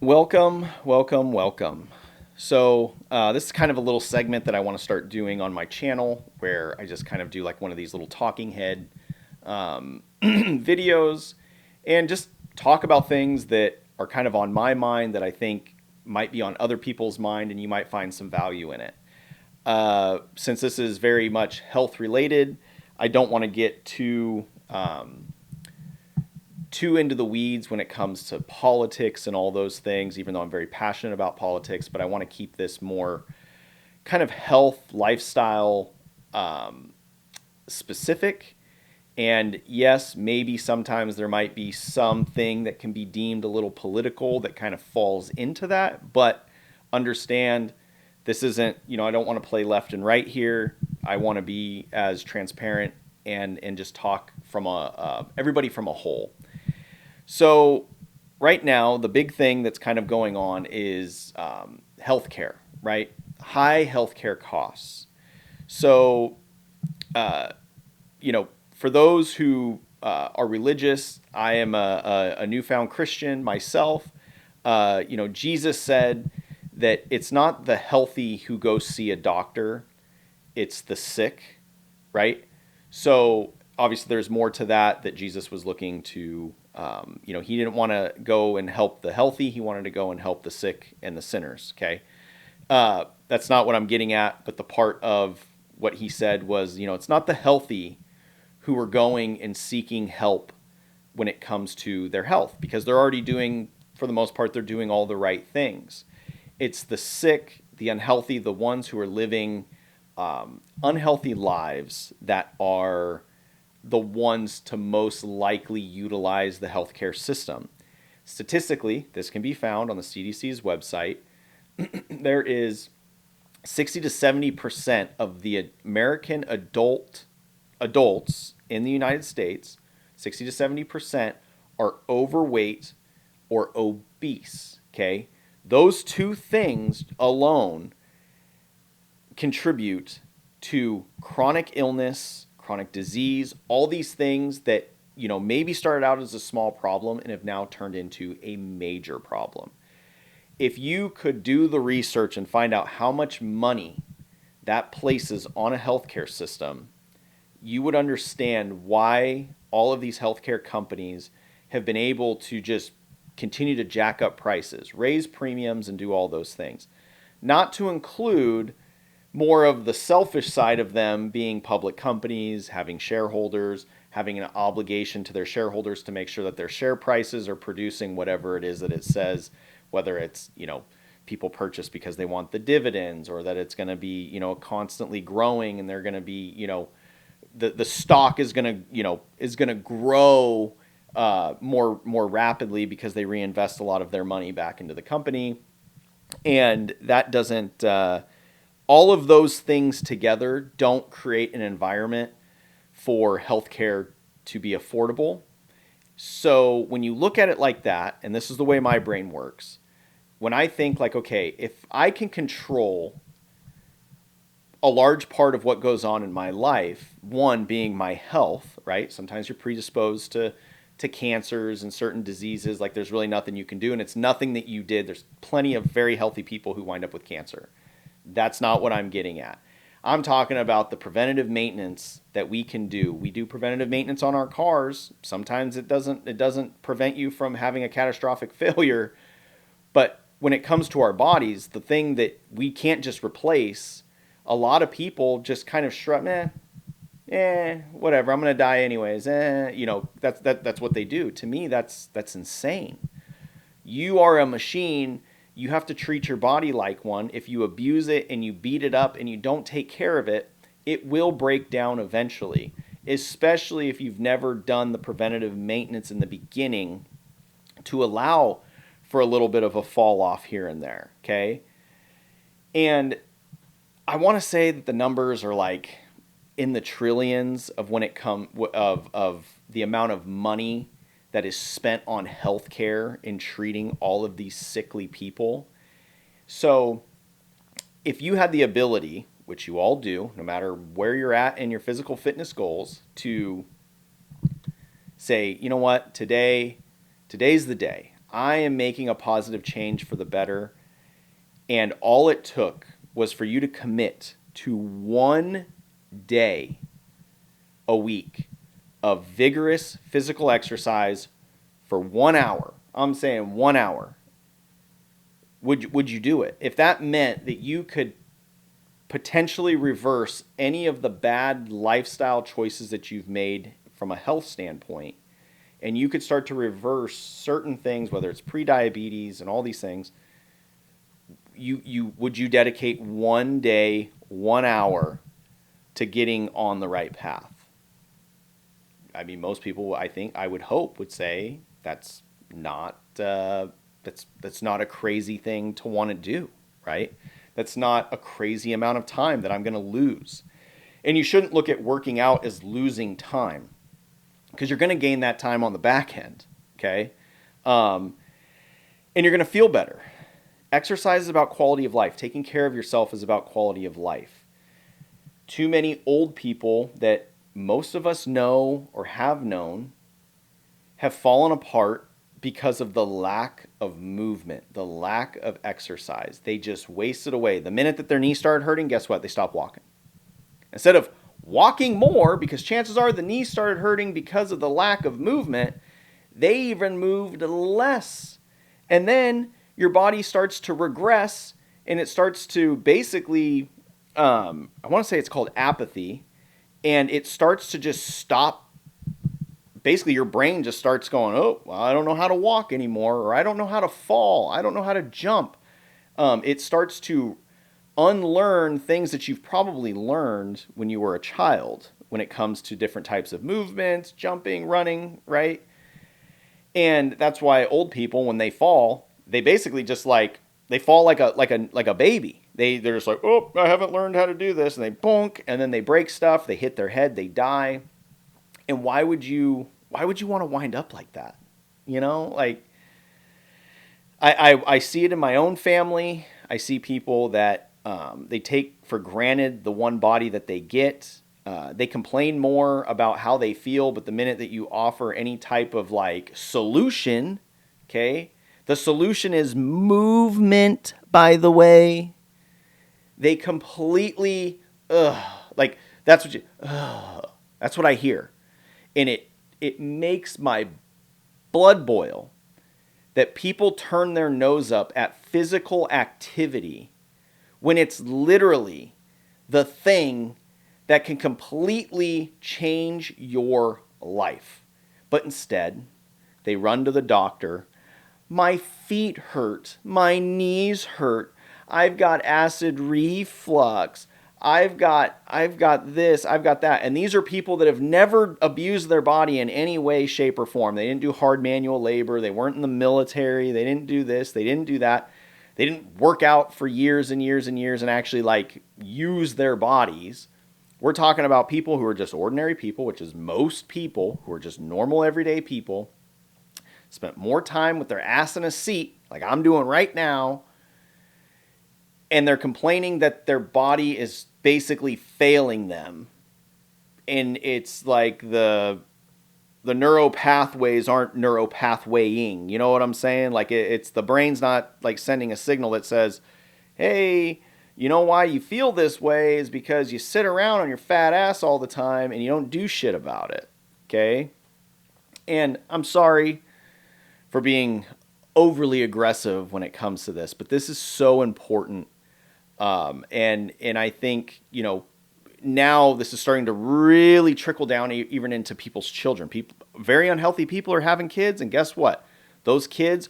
Welcome, welcome, welcome. This is kind of a little segment that I want to start doing on my channel where I just kind of do like one of these little talking head videos and just talk about things that are kind of on my mind that I think might be on other people's mind and you might find some value in it. Since this is very much health related, I don't want to get too into the weeds when it comes to politics and all those things, even though I'm very passionate about politics, but I want to keep this more kind of health, lifestyle specific. And yes, maybe sometimes there might be something that can be deemed a little political that kind of falls into that, but understand this isn't, I don't want to play left and right here. I want to be as transparent and just talk from everybody from a whole. So, right now, the big thing that's kind of going on is healthcare, right? High healthcare costs. So, uh, for those who are religious, I am a newfound Christian myself. Jesus said that it's not the healthy who go see a doctor, it's the sick, right? So obviously, there's more to that Jesus was looking to. He didn't want to go and help the healthy; he wanted to go and help the sick and the sinners. Okay, that's not what I'm getting at. But the part of what he said was, it's not the healthy who are going and seeking help when it comes to their health because they're already doing, for the most part, they're doing all the right things. It's the sick, the unhealthy, the ones who are living unhealthy lives that are the ones to most likely utilize the healthcare system. Statistically, this can be found on the CDC's website. There is 60 to 70% of the American adults in the United States, 60 to 70% are overweight or obese. Okay, those two things alone contribute to chronic illness, chronic disease, all these things that maybe started out as a small problem and have now turned into a major problem. If you could do the research and find out how much money that places on a healthcare system, you would understand why all of these healthcare companies have been able to just continue to jack up prices, raise premiums, and do all those things. Not to include more of the selfish side of them being public companies, having shareholders, having an obligation to their shareholders to make sure that their share prices are producing whatever it is that it says, whether it's, people purchase because they want the dividends or that it's going to be, constantly growing and they're going to be, the stock is going to, grow more rapidly because they reinvest a lot of their money back into the company. And that doesn't all of those things together don't create an environment for healthcare to be affordable. So when you look at it like that, and this is the way my brain works, when I think like, okay, if I can control a large part of what goes on in my life, one being my health, right? Sometimes you're predisposed to cancers and certain diseases, like there's really nothing you can do, and it's nothing that you did. There's plenty of very healthy people who wind up with cancer. That's not what I'm getting at. I'm talking about the preventative maintenance that we can do. We do preventative maintenance on our cars. Sometimes it doesn't prevent you from having a catastrophic failure, but when it comes to our bodies, the thing that we can't just replace, a lot of people just kind of shrug, whatever. I'm gonna die anyways. That's what they do. To me, that's insane. You are a machine. You have to treat your body like one. If you abuse it and you beat it up and you don't take care of it, it will break down eventually, especially if you've never done the preventative maintenance in the beginning to allow for a little bit of a fall off here and there, okay? And I want to say that the numbers are like in the trillions of when it of the amount of money that is spent on healthcare in treating all of these sickly people. So if you had the ability, which you all do, no matter where you're at in your physical fitness goals, to say, you know what, today's the day. I am making a positive change for the better. And all it took was for you to commit to 1 day a week of vigorous physical exercise for 1 hour. I'm saying 1 hour. Would you do it? If that meant that you could potentially reverse any of the bad lifestyle choices that you've made from a health standpoint, and you could start to reverse certain things, whether it's prediabetes and all these things, would you dedicate 1 day, 1 hour to getting on the right path? I mean, most people, I think, I would hope, would say that's not that's not a crazy thing to want to do, right? That's not a crazy amount of time that I'm going to lose. And you shouldn't look at working out as losing time, because you're going to gain that time on the back end, okay? And you're going to feel better. Exercise is about quality of life. Taking care of yourself is about quality of life. Too many old people that most of us know or have known have fallen apart because of the lack of movement, the lack of exercise. They just wasted away. The minute that their knee started hurting, guess what? They stopped walking. Instead of walking more, because chances are the knee started hurting because of the lack of movement, they even moved less. And then your body starts to regress, and it starts to basically, I want to say it's called apathy, and it starts to just stop. Basically, your brain just starts going, oh, well, I don't know how to walk anymore, or I don't know how to fall, I don't know how to jump. It starts to unlearn things that you've probably learned when you were a child when it comes to different types of movements, jumping, running, right? And that's why old people, when they fall, they basically just they fall like a baby. They're just like, oh, I haven't learned how to do this, and they bonk, and then they break stuff, they hit their head, they die. And why would you want to wind up like that? You know, like I see it in my own family. I see people that they take for granted the one body that they get. They complain more about how they feel, but the minute that you offer any type of solution, okay, the solution is movement, by the way, they completely, that's what I hear. And it makes my blood boil that people turn their nose up at physical activity when it's literally the thing that can completely change your life. But instead, they run to the doctor. My feet hurt. My knees hurt. I've got acid reflux. I've got this, I've got that. And these are people that have never abused their body in any way, shape, or form. They didn't do hard manual labor. They weren't in the military. They didn't do this. They didn't do that. They didn't work out for years and years and years and actually use their bodies. We're talking about people who are just ordinary people, which is most people who are just normal, everyday people, spent more time with their ass in a seat, like I'm doing right now, and they're complaining that their body is basically failing them. And it's like the neuropathways aren't neuropathwaying. You know what I'm saying? It's the brain's not sending a signal that says, hey, you know why you feel this way is because you sit around on your fat ass all the time and you don't do shit about it. Okay? And I'm sorry for being overly aggressive when it comes to this, but this is so important. And I think, now this is starting to really trickle down even into people's children. Very unhealthy people are having kids, and guess what? Those kids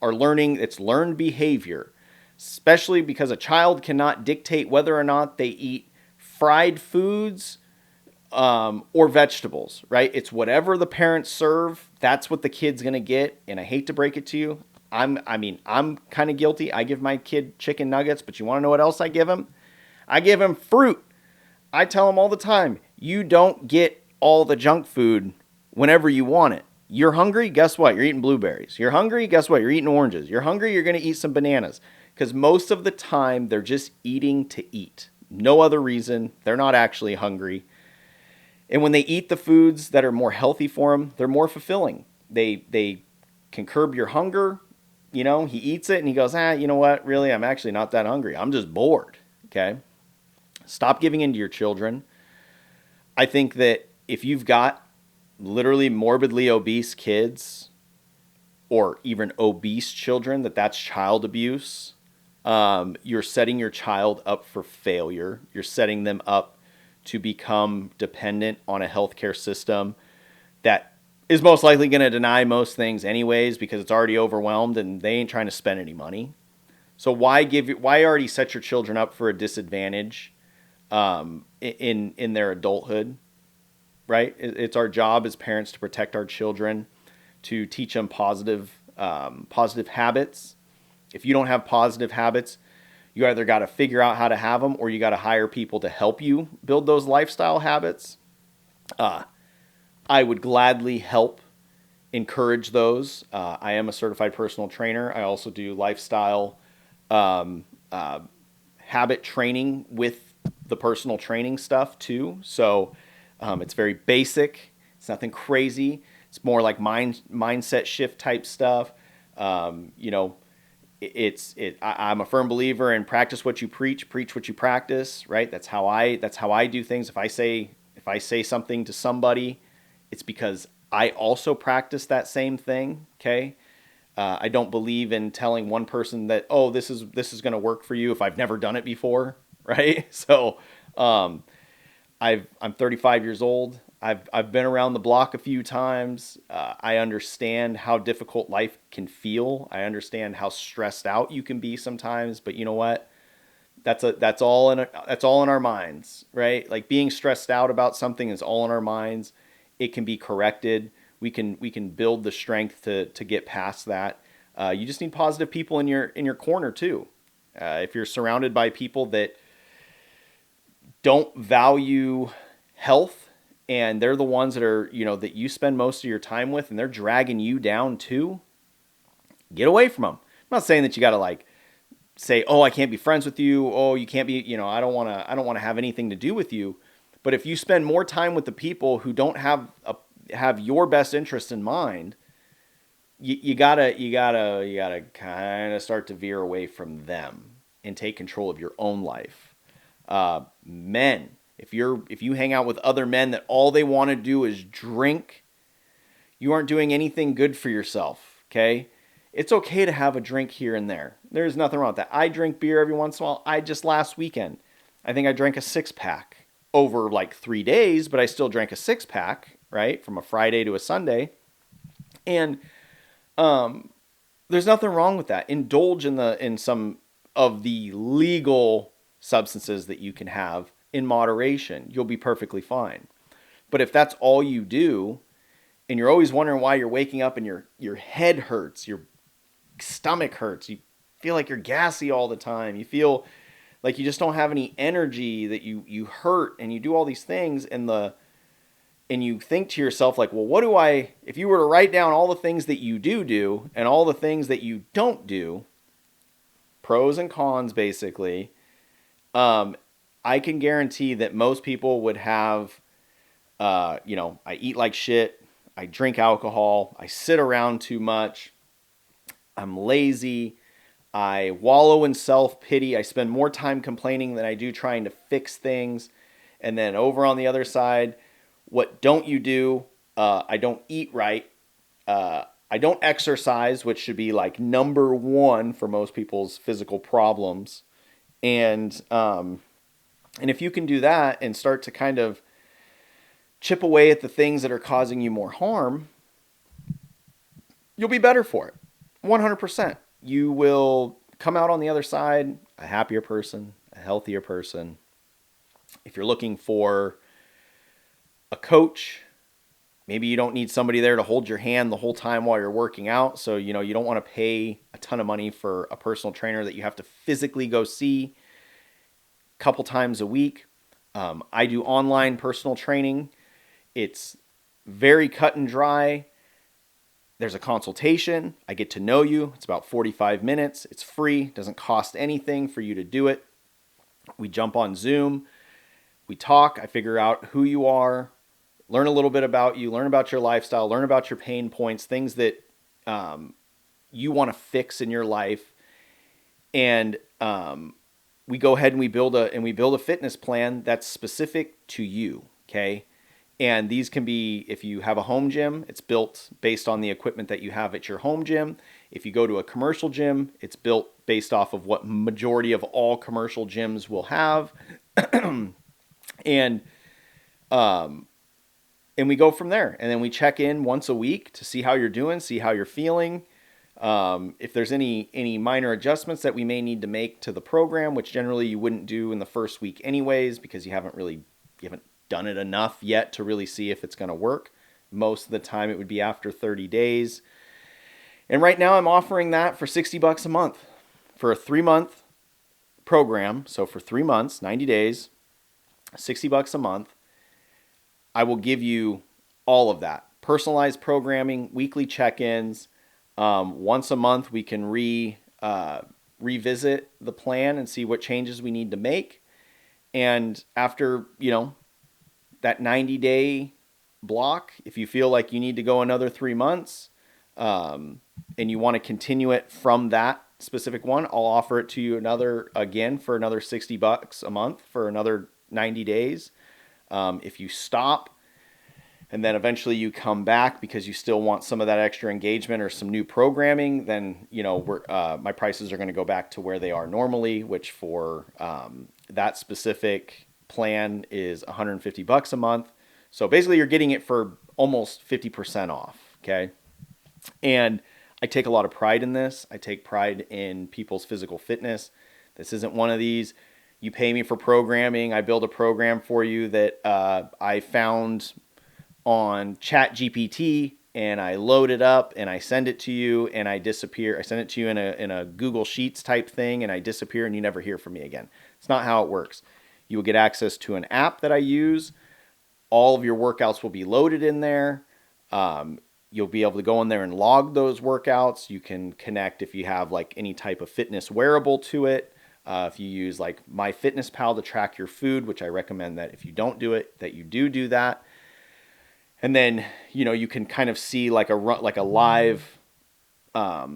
are learning, it's learned behavior, especially because a child cannot dictate whether or not they eat fried foods or vegetables, right? It's whatever the parents serve, that's what the kid's going to get. And I hate to break it to you. I'm kind of guilty. I give my kid chicken nuggets, but you want to know what else I give him? I give him fruit. I tell him all the time, you don't get all the junk food whenever you want it. You're hungry? Guess what? You're eating blueberries. You're hungry? Guess what? You're eating oranges. You're hungry? You're going to eat some bananas. Because most of the time, they're just eating to eat. No other reason. They're not actually hungry. And when they eat the foods that are more healthy for them, they're more fulfilling. They can curb your hunger. He eats it and he goes, you know what? Really, I'm actually not that hungry. I'm just bored. Okay. Stop giving in to your children. I think that if you've got literally morbidly obese kids or even obese children, that's child abuse. You're setting your child up for failure. You're setting them up to become dependent on a healthcare system that is most likely going to deny most things anyways because it's already overwhelmed and they ain't trying to spend any money. So why already set your children up for a disadvantage in their adulthood, right? It's our job as parents to protect our children, to teach them positive habits. If you don't have positive habits, you either got to figure out how to have them or you got to hire people to help you build those lifestyle habits. I would gladly help encourage those. I am a certified personal trainer. I also do lifestyle habit training with the personal training stuff too. So it's very basic. It's nothing crazy. It's more like mindset shift type stuff. I'm a firm believer in practice what you preach what you practice, right? That's how I do things. If I say something to somebody, it's because I also practice that same thing. Okay. I don't believe in telling one person that, oh, this is going to work for you if I've never done it before. Right. So, I'm 35 years old. I've been around the block a few times. I understand how difficult life can feel. I understand how stressed out you can be sometimes. But you know what? That's all in our minds, right? Like being stressed out about something is all in our minds. It can be corrected. We can build the strength to get past that. You just need positive people in your corner too. If you're surrounded by people that don't value health and they're the ones that are, that you spend most of your time with and they're dragging you down too, get away from them. I'm not saying that you got to say, oh, I can't be friends with you. Oh, you can't be, I don't want to have anything to do with you. But if you spend more time with the people who don't have your best interest in mind, you gotta kind of start to veer away from them and take control of your own life. Men, if you hang out with other men that all they want to do is drink, you aren't doing anything good for yourself. Okay, it's okay to have a drink here and there. There's nothing wrong with that. I drink beer every once in a while. Last weekend, I think I drank a 6-pack over 3 days, but I still drank a 6-pack, right, from a Friday to a Sunday, and there's nothing wrong with that. Indulge in some of the legal substances that you can have in moderation. You'll be perfectly fine. But if that's all you do, and you're always wondering why you're waking up and your head hurts, your stomach hurts, you feel like you're gassy all the time, you feel like you just don't have any energy, that you hurt, and you do all these things, and you think to yourself well, if you were to write down all the things that you do and all the things that you don't do, pros and cons basically, I can guarantee that most people would have, I eat like shit, I drink alcohol, I sit around too much, I'm lazy, I wallow in self-pity, I spend more time complaining than I do trying to fix things, and then over on the other side, what don't you do? I don't eat right. I don't exercise, which should be number one for most people's physical problems. And if you can do that and start to kind of chip away at the things that are causing you more harm, you'll be better for it. 100%. You will come out on the other side a happier person, a healthier person. If you're looking for a coach, maybe you don't need somebody there to hold your hand the whole time while you're working out. So, you don't want to pay a ton of money for a personal trainer that you have to physically go see a couple times a week. I do online personal training. It's very cut and dry. There's a consultation. I get to know you. It's about 45 minutes. It's free. It doesn't cost anything for you to do it. We jump on Zoom. We talk. I figure out who you are, learn a little bit about you, learn about your lifestyle, learn about your pain points, things that you want to fix in your life, and we go ahead and we build a fitness plan that's specific to you. Okay. And these can be, if you have a home gym, it's built based on the equipment that you have at your home gym. If you go to a commercial gym, it's built based off of what majority of all commercial gyms will have. And and we go from there. And then we check in once a week to see how you're doing, see how you're feeling. If there's any minor adjustments that we may need to make to the program, which generally you wouldn't do in the first week anyways, because you haven't done it enough yet to really see if it's going to work. Most of the time it would be after 30 days. And right now I'm offering that for $60 a month for a 3-month program. So for 3 months, 90 days, $60 a month, I will give you all of that. Personalized programming, weekly check-ins. Once a month, we can revisit the plan and see what changes we need to make. And after, that 90-day block, if you feel like you need to go another 3 months, and you want to continue it from that specific one, I'll offer it to you again for another $60 a month for another 90 days. If you stop and then eventually you come back because you still want some of that extra engagement or some new programming, then my prices are going to go back to where they are normally, which for that specific plan is $150 a month. So basically you're getting it for almost 50% off. Okay. And I take a lot of pride in this. I take pride in people's physical fitness. This isn't one of these, you pay me for programming, I build a program for you that I found on ChatGPT, and I load it up and I send it to you and I disappear. I send it to you in a Google Sheets type thing and I disappear and you never hear from me again. It's not how it works. You will get access to an app that I use. All of your workouts will be loaded in there. You'll be able to go in there and log those workouts. You can connect if you have like any type of fitness wearable to it. If you use like MyFitnessPal to track your food, which I recommend that if you don't do it, that you do that. And then, you can kind of see like a live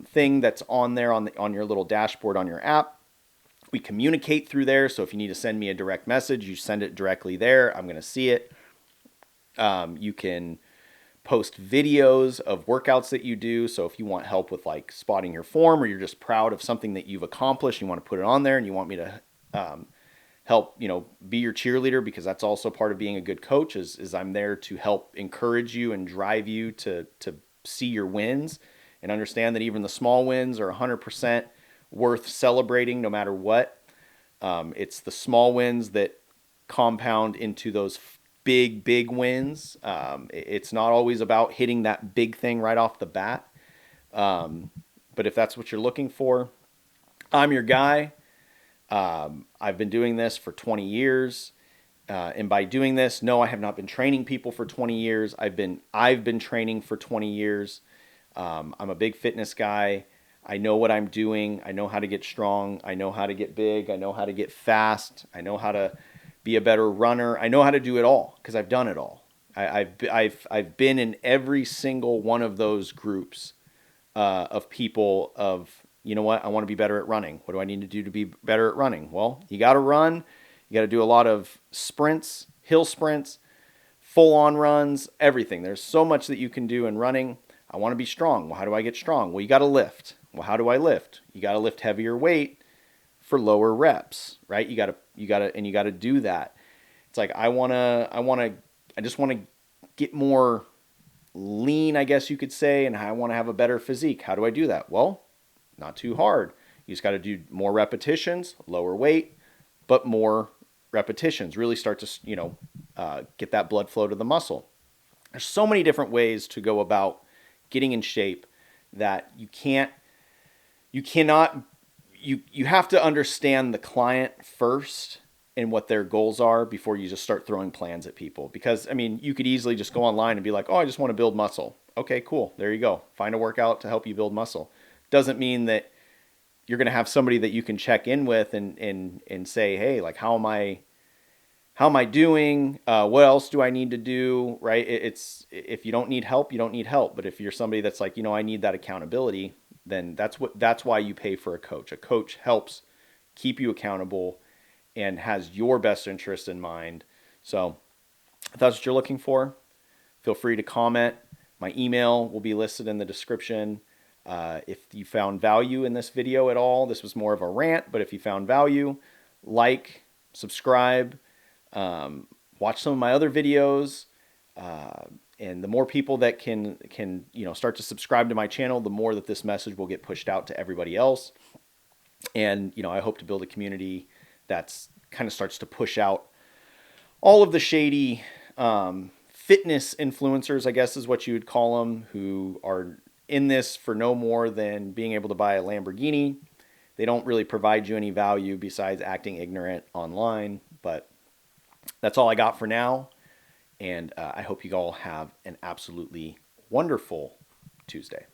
thing that's on there on your little dashboard on your app. We communicate through there. So if you need to send me a direct message, you send it directly there. I'm going to see it. You can post videos of workouts that you do. So if you want help with like spotting your form, or you're just proud of something that you've accomplished, you want to put it on there and you want me to help, be your cheerleader, because that's also part of being a good coach is I'm there to help encourage you and drive you to see your wins and understand that even the small wins are 100% worth celebrating no matter what. It's the small wins that compound into those big wins. It's not always about hitting that big thing right off the bat. But if that's what you're looking for, I'm your guy. I've been doing this for 20 years. And by doing this, no, I have not been training people for 20 years. I've been training for 20 years. I'm a big fitness guy. I know what I'm doing. I know how to get strong. I know how to get big. I know how to get fast. I know how to be a better runner. I know how to do it all because I've done it all. I've been in every single one of those groups of people of, you know what, I want to be better at running. What do I need to do to be better at running? Well, you got to run. You got to do a lot of sprints, hill sprints, full-on runs, everything. There's so much that you can do in running. I want to be strong. Well, how do I get strong? Well, you got to lift. Well, how do I lift? You got to lift heavier weight for lower reps, right? You got to do that. It's like I just want to get more lean, I guess you could say, and I want to have a better physique. How do I do that? Well, not too hard. You just got to do more repetitions, lower weight, but more repetitions. Really start to, get that blood flow to the muscle. There's so many different ways to go about getting in shape that you have to understand the client first and what their goals are before you just start throwing plans at people. Because, you could easily just go online and be like, oh, I just want to build muscle. Okay, cool. There you go. Find a workout to help you build muscle. Doesn't mean that you're going to have somebody that you can check in with and say, hey, like, how am how am I doing? What else do I need to do? Right? It's if you don't need help, you don't need help. But if you're somebody that's like, I need that accountability, then that's why you pay for a coach. A coach helps keep you accountable and has your best interest in mind. So if that's what you're looking for, feel free to comment. My email will be listed in the description. If you found value in this video at all, this was more of a rant, but if you found value, like, subscribe, watch some of my other videos. And the more people that can start to subscribe to my channel, the more that this message will get pushed out to everybody else. And I hope to build a community that's kind of starts to push out all of the shady fitness influencers, I guess is what you would call them, who are in this for no more than being able to buy a Lamborghini. They don't really provide you any value besides acting ignorant online. But that's all I got for now. And I hope you all have an absolutely wonderful Tuesday.